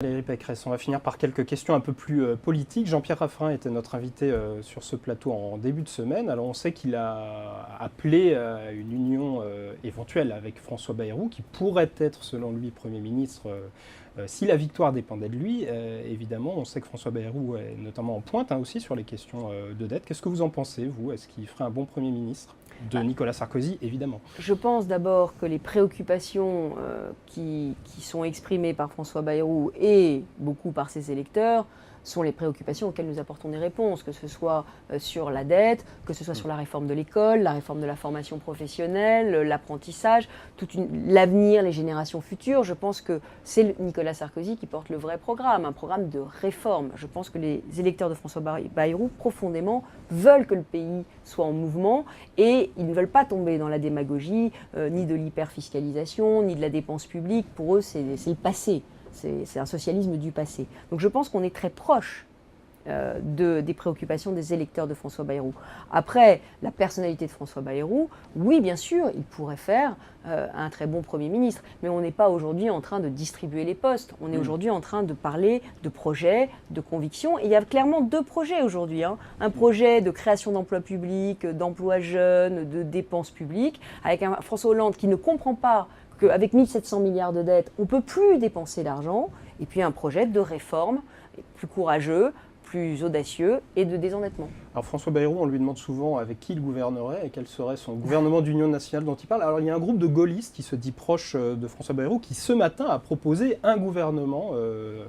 Valérie Pécresse, on va finir par quelques questions un peu plus politiques. Jean-Pierre Raffarin était notre invité sur ce plateau en début de semaine. Alors on sait qu'il a appelé à une union éventuelle avec François Bayrou, qui pourrait être, selon lui, Premier ministre si la victoire dépendait de lui. Évidemment, on sait que François Bayrou est notamment en pointe aussi sur les questions de dette. Qu'est-ce que vous en pensez, vous? Est-ce qu'il ferait un bon Premier ministre? De Nicolas Sarkozy, évidemment. Je pense d'abord que les préoccupations qui sont exprimées par François Bayrou et beaucoup par ses électeurs sont les préoccupations auxquelles nous apportons des réponses, que ce soit sur la dette, que ce soit sur la réforme de l'école, la réforme de la formation professionnelle, l'apprentissage, l'avenir, les générations futures. Je pense que c'est Nicolas Sarkozy qui porte le vrai programme, un programme de réforme. Je pense que les électeurs de François Bayrou, profondément, veulent que le pays soit en mouvement et ils ne veulent pas tomber dans la démagogie, ni de l'hyperfiscalisation, ni de la dépense publique. Pour eux, c'est le passé. C'est un socialisme du passé. Donc je pense qu'on est très proche des préoccupations des électeurs de François Bayrou. Après, la personnalité de François Bayrou, oui, bien sûr, il pourrait faire un très bon Premier ministre, mais on n'est pas aujourd'hui en train de distribuer les postes. On est aujourd'hui en train de parler de projets, de convictions. Et il y a clairement deux projets aujourd'hui. Un projet de création d'emplois publics, d'emplois jeunes, de dépenses publiques, avec un François Hollande qui ne comprend pas qu'avec 1700 milliards de dettes, on ne peut plus dépenser d'argent, et puis un projet de réforme plus courageux, plus audacieux et de désendettement. Alors François Bayrou, on lui demande souvent avec qui il gouvernerait et quel serait son gouvernement d'union nationale dont il parle. Alors il y a un groupe de gaullistes qui se dit proche de François Bayrou qui ce matin a proposé un gouvernement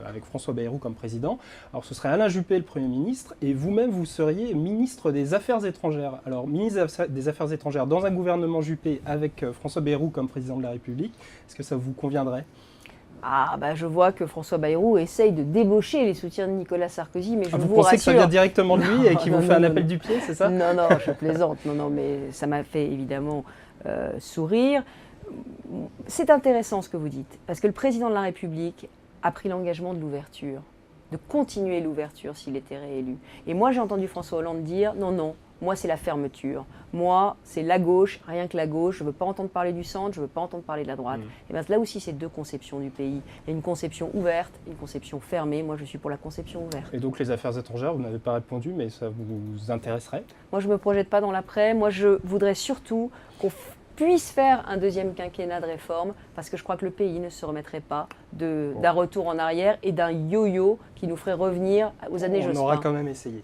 avec François Bayrou comme président. Alors ce serait Alain Juppé le Premier ministre et vous-même vous seriez ministre des Affaires étrangères. Alors ministre des Affaires étrangères dans un gouvernement Juppé avec François Bayrou comme président de la République, est-ce que ça vous conviendrait ? Je vois que François Bayrou essaye de débaucher les soutiens de Nicolas Sarkozy, mais je vous rassure... Vous pensez que ça vient directement de lui et qu'il vous fait un appel du pied, c'est ça? Non, je plaisante. Non, mais ça m'a fait évidemment sourire. C'est intéressant ce que vous dites, parce que le président de la République a pris l'engagement de l'ouverture, de continuer l'ouverture s'il était réélu. Et moi, j'ai entendu François Hollande dire non, moi, c'est la fermeture. Moi, c'est la gauche, rien que la gauche. Je ne veux pas entendre parler du centre, je ne veux pas entendre parler de la droite. Et bien là aussi, c'est deux conceptions du pays. Il y a une conception ouverte, une conception fermée. Moi, je suis pour la conception ouverte. Et donc, les affaires étrangères, vous n'avez pas répondu, mais ça vous intéresserait? Moi, je ne me projette pas dans l'après. Moi, je voudrais surtout qu'on puisse faire un deuxième quinquennat de réforme, parce que je crois que le pays ne se remettrait pas d'un retour en arrière et d'un yo-yo qui nous ferait revenir aux années Jospin. On aura quand même essayé.